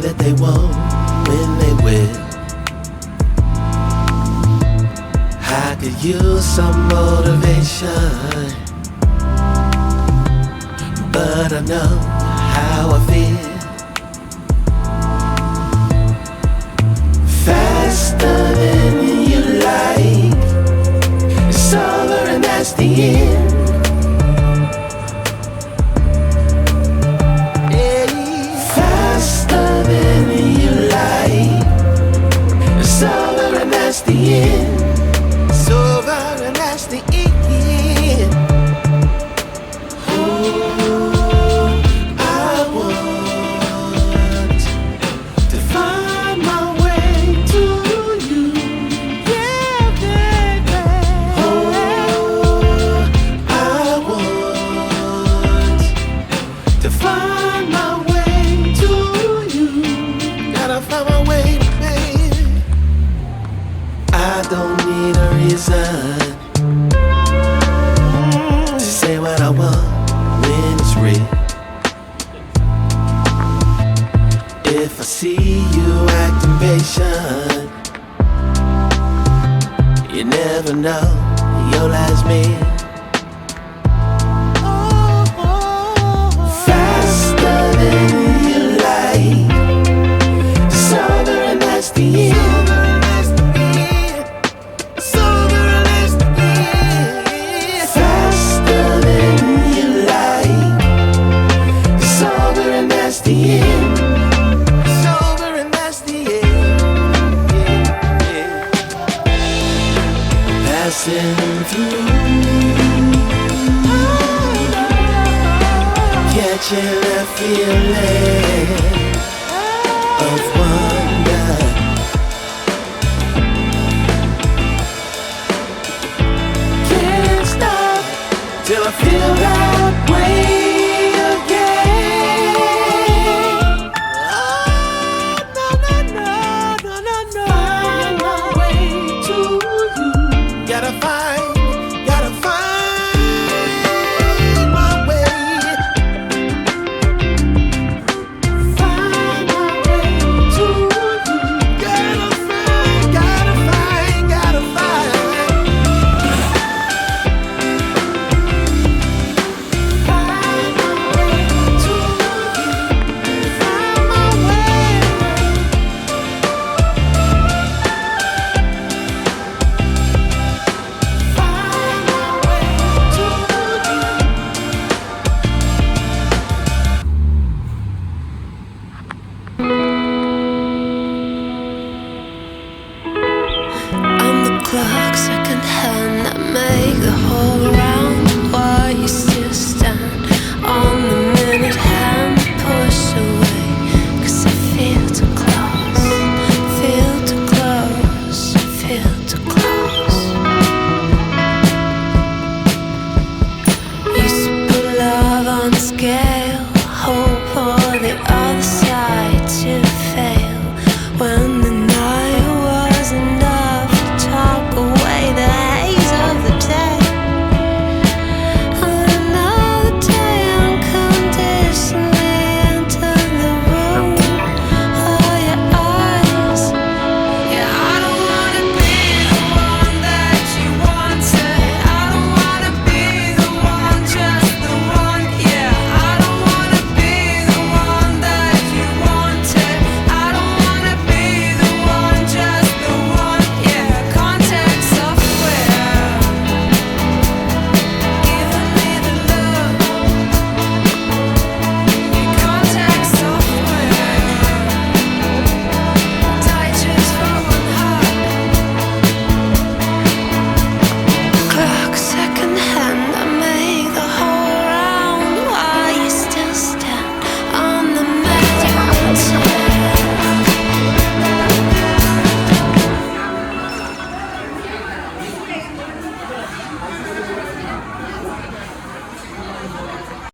that they won't when they will. I could use some motivation, but I know how I feel. Faster than you like, it's over and that's the end. Faster than you like, it's over and that's the end. It's over and that's the end. Oh, I want to find my way to you, yeah, baby. Oh, I want to find my way to you. Gotta find my way, baby. I don't need a reason to say what I want when it's real. If I see you acting patient, you never know your last meal. Faster than you like, it's over and that's the end. Passing through, catching a feeling of wonder. Can't stop till I feel that way. Scared